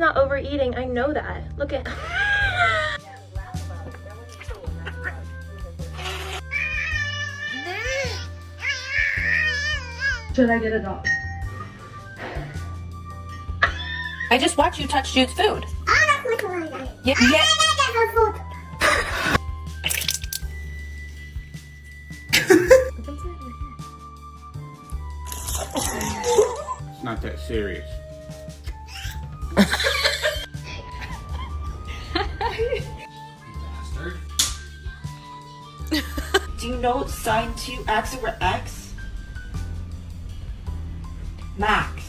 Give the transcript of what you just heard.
not overeating. I know that. Look at... Should I get a dog? I just watched you touch Jude's food. Yeah. It's not that serious. Bastard. Do you know sine 2x over x? Max.